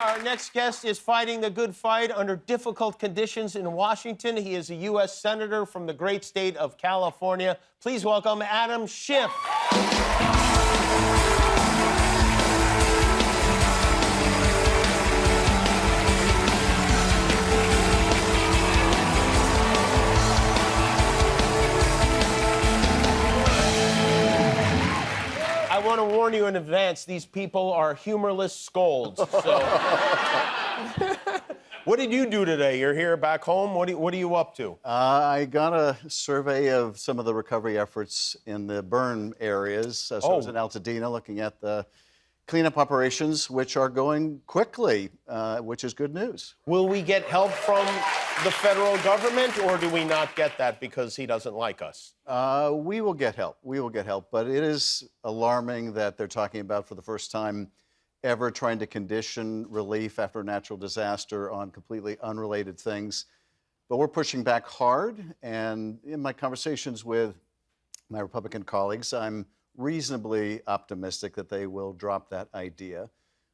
Our next guest is fighting the good fight under difficult conditions in Washington. He is a U.S. Senator from the great state of California. Please welcome Adam Schiff. I want to warn you in advance, these people are humorless scolds. So. What did you do today? You're here back home. What are you up to? I got a survey of some of the recovery efforts in the burn areas. So I was in Altadena looking at the cleanup operations, which are going quickly, which is good news. Will we get help from the federal government, or do we not get that because he doesn't like us? We will get help. We will get help. But it is alarming that they're talking about, for the first time ever, trying to condition relief after a natural disaster on completely unrelated things. But we're pushing back hard. And in my conversations with my Republican colleagues, I'm reasonably optimistic that they will drop that idea.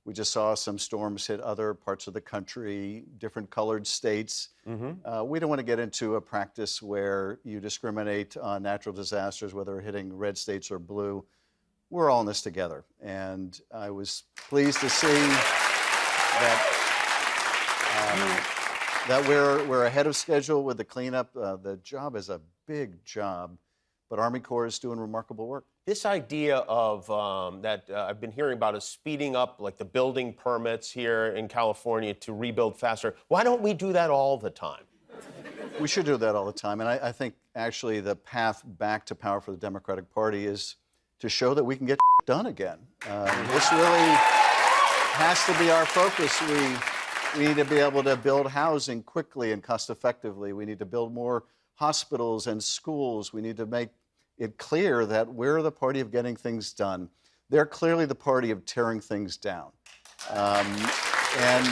We just saw some storms hit other parts of the country, different colored states. We don't want to get into a practice where you discriminate on natural disasters, whether they're hitting red states or blue. We're all in this together. And I was pleased to see that we're ahead of schedule with the cleanup. The job is a big job, but Army Corps is doing remarkable work. This idea of that I've been hearing about is speeding up like the building permits here in California to rebuild faster. Why don't we do that all the time? We should do that all the time. And I think actually the path back to power for the Democratic Party is to show that we can get done again. This really has to be our focus. We need to be able to build housing quickly and cost effectively. We need to build more hospitals and schools. We need to make it clear that we're the party of getting things done. They're clearly the party of tearing things down. And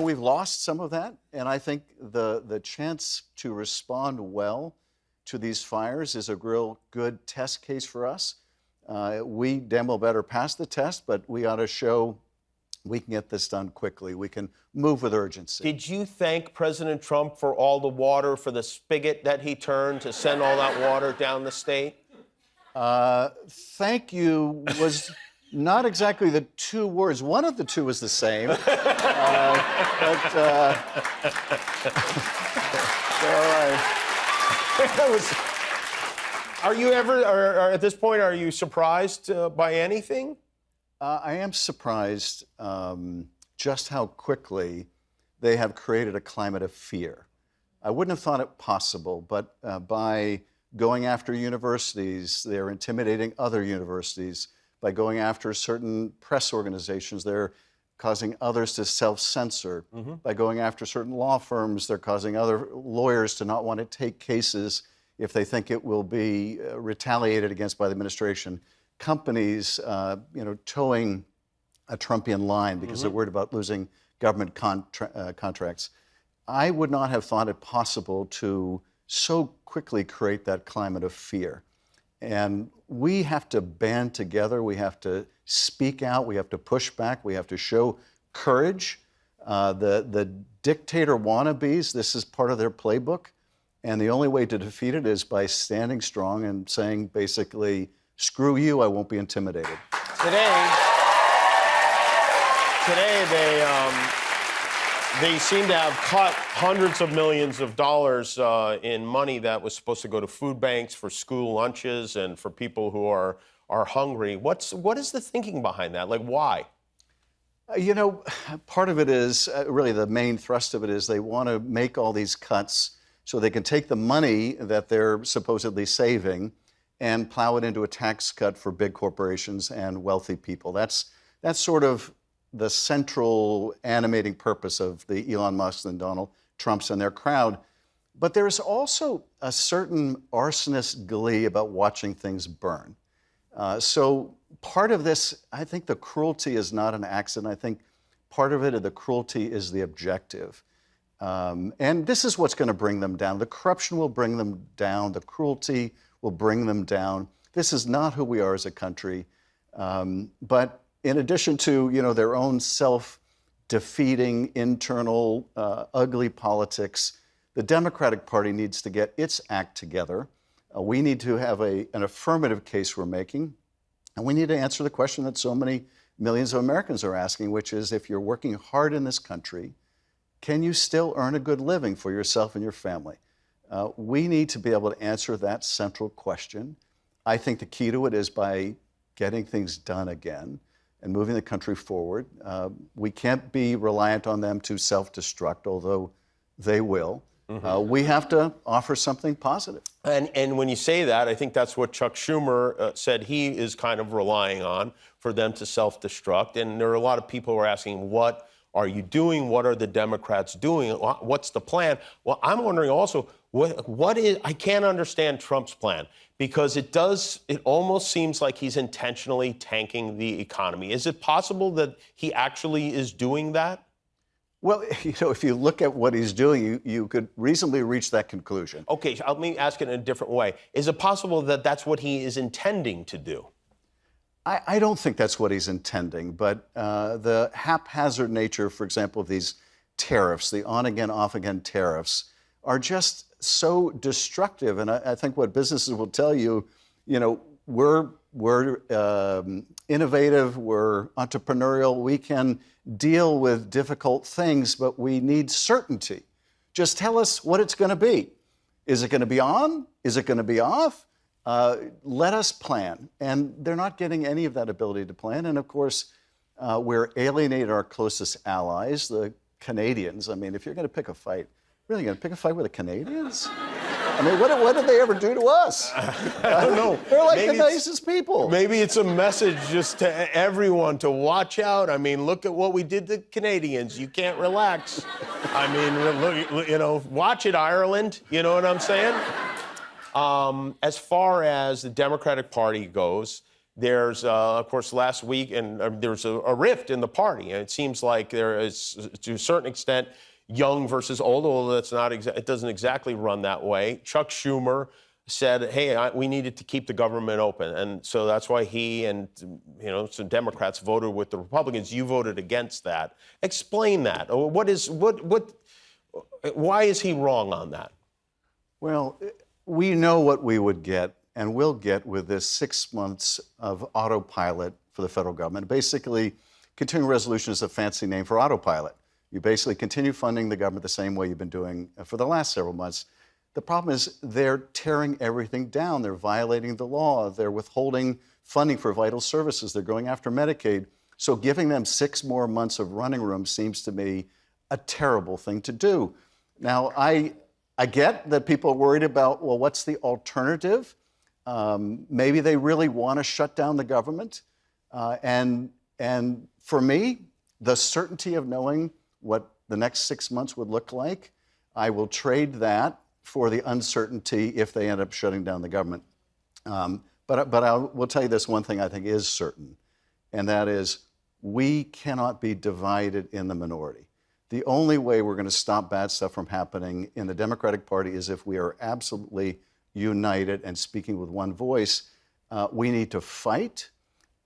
we've lost some of that. And I think the chance to respond well to these fires is a real good test case for us. We damn well better pass the test, but we ought to show we can get this done quickly. We can move with urgency. Did you thank President Trump for all the water, for the spigot that he turned to send all that water down the state? Thank you was not exactly the two words. One of the two was the same. Are you ever, or at this point, are you surprised by anything? I am surprised just how quickly they have created a climate of fear. I wouldn't have thought it possible, but by going after universities, they're intimidating other universities. By going after certain press organizations, they're causing others to self-censor. By going after certain law firms, they're causing other lawyers to not want to take cases if they think it will be retaliated against by the administration. Companies, towing a Trumpian line because they're worried about losing government contracts. I would not have thought it possible to so quickly create that climate of fear. And we have to band together. We have to speak out. We have to push back. We have to show courage. The dictator wannabes, this is part of their playbook. And the only way to defeat it is by standing strong and saying, basically, screw you, I won't be intimidated. Today they seem to have cut hundreds of millions of dollars in money that was supposed to go to food banks for school lunches and for people who are hungry. What is the thinking behind that? Like, why? Part of it is, really the main thrust of it is they want to make all these cuts so they can take the money that they're supposedly saving and plow it into a tax cut for big corporations and wealthy people. That's sort of the central animating purpose of the Elon Musk and Donald Trumps and their crowd. But there's also a certain arsonist glee about watching things burn. So part of this, I think the cruelty is not an accident. I think part of it, the cruelty, is the objective. And this is what's going to bring them down. The corruption will bring them down. The cruelty will bring them down. This is not who we are as a country. But in addition to, their own self-defeating internal ugly politics, the Democratic Party needs to get its act together. We need to have an affirmative case we're making, and we need to answer the question that so many millions of Americans are asking, which is, if you're working hard in this country, can you still earn a good living for yourself and your family? We need to be able to answer that central question. I think the key to it is by getting things done again and moving the country forward. We can't be reliant on them to self-destruct, although they will. We have to offer something positive. And when you say that, I think that's what Chuck Schumer said he is kind of relying on, for them to self-destruct. And there are a lot of people who are asking, what are you doing? What are the Democrats doing? What's the plan? Well, I'm wondering also, what is, I can't understand Trump's plan, because it almost seems like he's intentionally tanking the economy. Is it possible that he actually is doing that? Well, if you look at what he's doing, you could reasonably reach that conclusion. Okay, let me ask it in a different way. Is it possible that that's what he is intending to do? I don't think that's what he's intending, but the haphazard nature, for example, of these tariffs, the on-again, off-again tariffs, are just so destructive. And I think what businesses will tell you, we're innovative, we're entrepreneurial, we can deal with difficult things, but we need certainty. Just tell us what it's going to be. Is it going to be on? Is it going to be off? Let us plan. And they're not getting any of that ability to plan. And of course, we're alienating our closest allies, the Canadians. I mean, if you're going to pick a fight, really going to pick a fight with the Canadians? I mean, what did they ever do to us? I don't know. They're like the nicest people. Maybe it's a message just to everyone to watch out. I mean, look at what we did to Canadians. You can't relax. I mean, look, watch it, Ireland. You know what I'm saying? As far as the Democratic Party goes, there's, of course, last week, and there's a rift in the party. And it seems like there is, to a certain extent, young versus old, although it doesn't exactly run that way. Chuck Schumer said, hey, we needed to keep the government open. And so that's why he and, some Democrats voted with the Republicans. You voted against that. Explain that. Why is he wrong on that? Well, we know what we would get and will get with this 6 months of autopilot for the federal government. Basically, continuing resolution is a fancy name for autopilot. You basically continue funding the government the same way you've been doing for the last several months. The problem is they're tearing everything down. They're violating the law. They're withholding funding for vital services. They're going after Medicaid. So giving them 6 more months of running room seems to me a terrible thing to do. Now, I get that people are worried about, well, what's the alternative? Maybe they really want to shut down the government. And for me, the certainty of knowing what the next 6 months would look like, I will trade that for the uncertainty if they end up shutting down the government. But I will tell you this one thing I think is certain, and that is we cannot be divided in the minority. The only way we're going to stop bad stuff from happening in the Democratic Party is if we are absolutely united and speaking with one voice. We need to fight.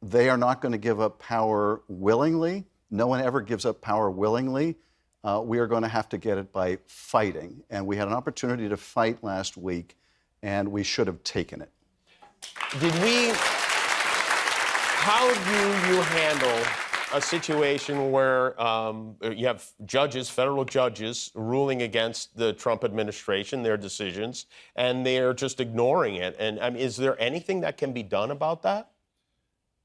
They are not going to give up power willingly. No one ever gives up power willingly. We are going to have to get it by fighting. And we had an opportunity to fight last week, and we should have taken it. How do you handle a situation where you have judges, federal judges, ruling against the Trump administration, their decisions, and they're just ignoring it? And I mean, is there anything that can be done about that?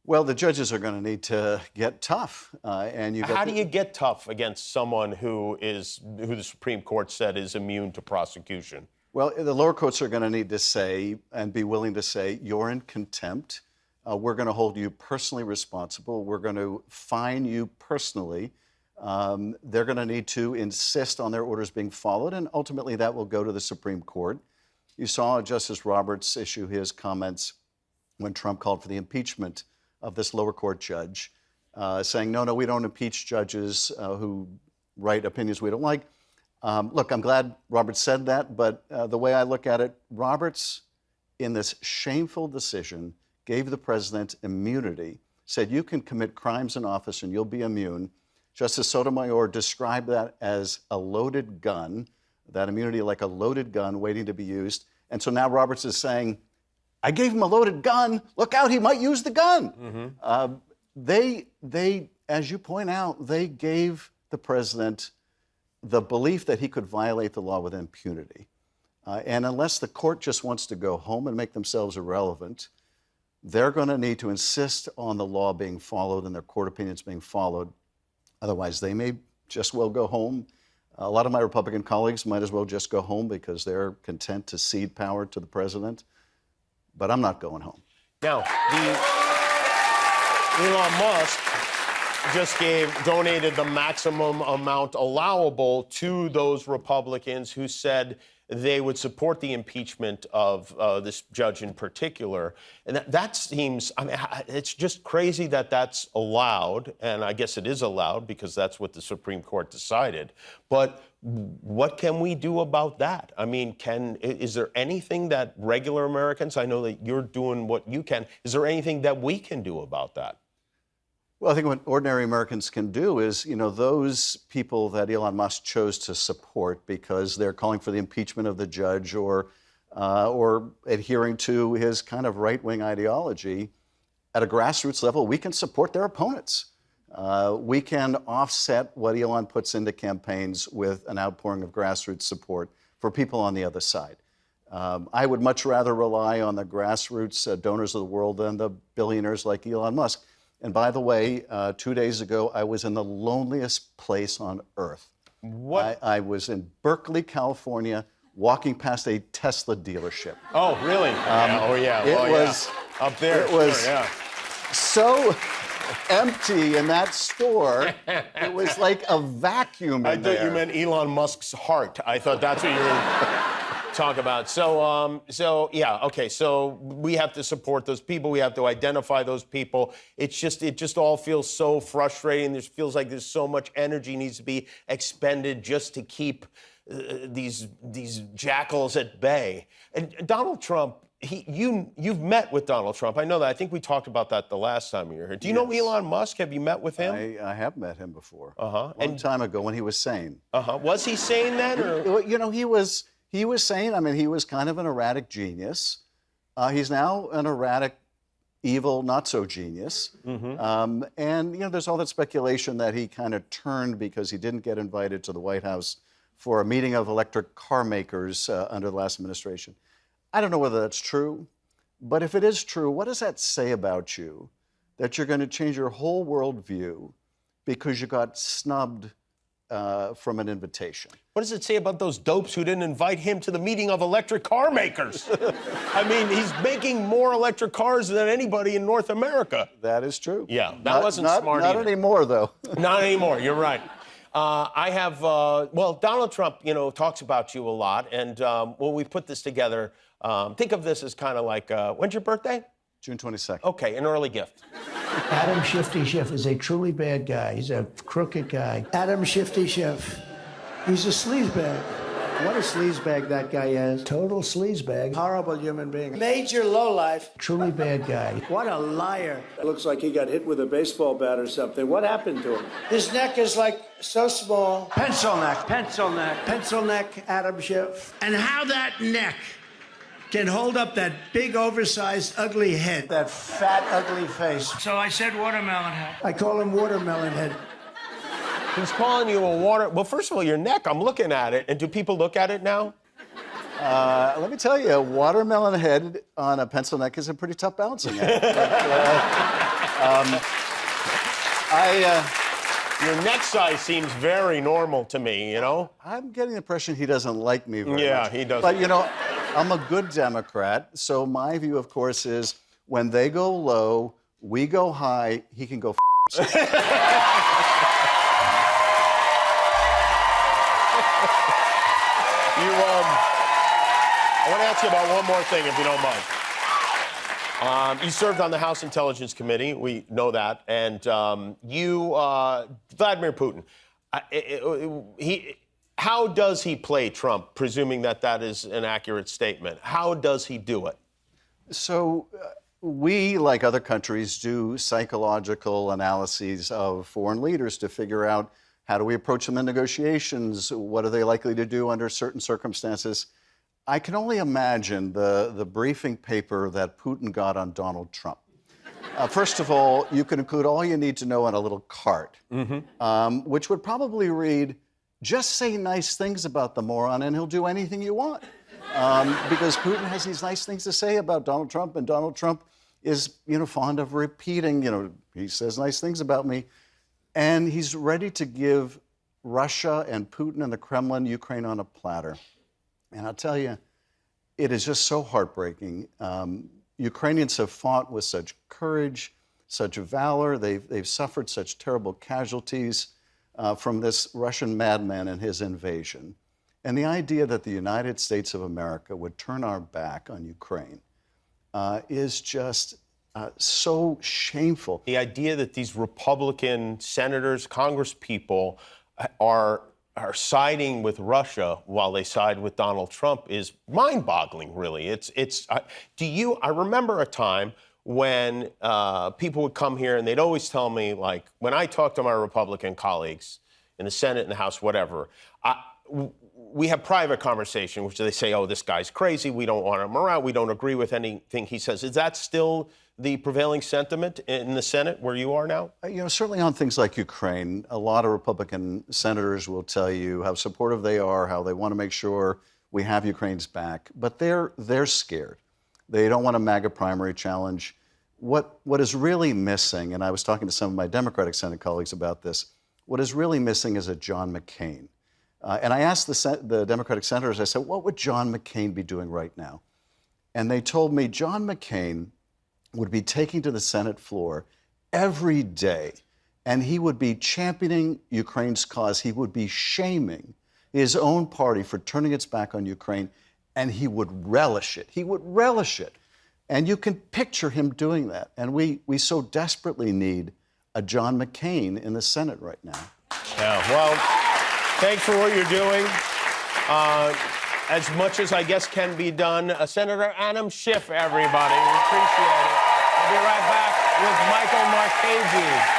Well, the judges are going to need to get tough. How do you get tough against someone who the Supreme Court said is immune to prosecution? Well, the lower courts are going to need to say and be willing to say, you're in contempt. We're going to hold you personally responsible. We're going to fine you personally. They're going to need to insist on their orders being followed, and ultimately that will go to the Supreme Court. You saw Justice Roberts issue his comments when Trump called for the impeachment of this lower court judge, saying, no, we don't impeach judges who write opinions we don't like. Look, I'm glad Roberts said that, but the way I look at it, Roberts, in this shameful decision, gave the president immunity said you can commit crimes in office and you'll be immune. Justice Sotomayor described that as a loaded gun, that immunity like a loaded gun waiting to be used. And so now Roberts is saying, I gave him a loaded gun. Look out, he might use the gun. They, as you point out, they gave the president the belief that he could violate the law with impunity. And unless the court just wants to go home and make themselves irrelevant, they're going to need to insist on the law being followed and their court opinions being followed. Otherwise, they may just well go home. A lot of my Republican colleagues might as well just go home because they're content to cede power to the president. But I'm not going home. Now, Elon Musk just donated the maximum amount allowable to those Republicans who said they would support the impeachment of this judge in particular. And that seems, I mean, it's just crazy that that's allowed. And I guess it is allowed because that's what the Supreme Court decided. But what can we do about that? I mean, is there anything that regular Americans, I know that you're doing what you can, is there anything that we can do about that? Well, I think what ordinary Americans can do is, those people that Elon Musk chose to support because they're calling for the impeachment of the judge or adhering to his kind of right-wing ideology, at a grassroots level, we can support their opponents. We can offset what Elon puts into campaigns with an outpouring of grassroots support for people on the other side. I would much rather rely on the grassroots donors of the world than the billionaires like Elon Musk. And by the way, 2 days ago, I was in the loneliest place on earth. What? I was in Berkeley, California, walking past a Tesla dealership. Oh, really? It was up there. It was so empty in that store. It was like a vacuum in there. I thought you meant Elon Musk's heart. I thought that's what you were talking about. So we have to support those people. We have to identify those people. It just all feels so frustrating. It feels like there's so much energy needs to be expended just to keep these jackals at bay. And Donald Trump, you've met with Donald Trump. I know that. I think we talked about that the last time you were here. Do you know Elon Musk? Have you met with him? I have met him before. A long time ago when he was sane. Was he sane then? Or? He was sane. I mean, he was kind of an erratic genius. He's now an erratic, evil, not-so-genius. And, there's all that speculation that he kind of turned because he didn't get invited to the White House for a meeting of electric car makers under the last administration. I don't know whether that's true, but if it is true, what does that say about you, that you're going to change your whole worldview because you got snubbed from an invitation? What does it say about those dopes who didn't invite him to the meeting of electric car makers? I mean, he's making more electric cars than anybody in North America. That is true. Yeah, that wasn't smart either. Not anymore, though. Not anymore, you're right. Donald Trump, talks about you a lot. And we put this together. Think of this as kind of like, when's your birthday? June 22nd. Okay, an early gift. Adam Shifty Schiff is a truly bad guy. He's a crooked guy. Adam Shifty Schiff. He's a sleazebag. What a sleazebag that guy is. Total sleazebag. Horrible human being. Major lowlife. Truly bad guy. What a liar. Looks like he got hit with a baseball bat or something. What happened to him? His neck is like so small. Pencil neck. Pencil neck. Pencil neck, Adam Schiff. And how that neck can hold up that big, oversized, ugly head. That fat, ugly face. So I said watermelon head. I call him watermelon head. He's calling you a Well, first of all, your neck, I'm looking at it. And do people look at it now? Let me tell you, a watermelon head on a pencil neck is a pretty tough balancing act. Your neck size seems very normal to me, I'm getting the impression he doesn't like me very much. Yeah, he doesn't. But, I'm a good Democrat, so my view, of course, is when they go low, we go high, he can go I want to ask you about one more thing, if you don't mind. You served on the House Intelligence Committee. We know that. And Vladimir Putin, how does he play Trump, presuming that is an accurate statement? How does he do it? So we, like other countries, do psychological analyses of foreign leaders to figure out how do we approach them in negotiations, what are they likely to do under certain circumstances. I can only imagine the briefing paper that Putin got on Donald Trump. First of all, you can include all you need to know on a little card, which would probably read, just say nice things about the moron and he'll do anything you want. Because Putin has these nice things to say about Donald Trump, and Donald Trump is, fond of repeating, he says nice things about me. And he's ready to give Russia and Putin and the Kremlin Ukraine on a platter. And I'll tell you, it is just so heartbreaking. Ukrainians have fought with such courage, such valor. They've suffered such terrible casualties from this Russian madman and his invasion. And the idea that the United States of America would turn our back on Ukraine is just so shameful. The idea that these Republican senators, Congresspeople are siding with Russia while they side with Donald Trump is mind-boggling, really. I remember a time when people would come here and they'd always tell me, like, when I talk to my Republican colleagues in the Senate and the House, whatever, we have private conversation, which they say, oh, this guy's crazy, we don't want him around, we don't agree with anything he says. Is that still the prevailing sentiment in the Senate where you are now? Certainly on things like Ukraine, a lot of Republican senators will tell you how supportive they are, how they want to make sure we have Ukraine's back, but they're scared. They don't want a MAGA primary challenge. What is really missing, and I was talking to some of my Democratic Senate colleagues about this, what is really missing is a John McCain. And I asked the Democratic senators, I said, what would John McCain be doing right now? And they told me John McCain would be taking to the Senate floor every day, and he would be championing Ukraine's cause. He would be shaming his own party for turning its back on Ukraine, and he would relish it. He would relish it. And you can picture him doing that. And we so desperately need a John McCain in the Senate right now. Yeah, well, thanks for what you're doing. As much as I guess can be done. Senator Adam Schiff, everybody. We appreciate it. We'll be right back with Michael Marchese.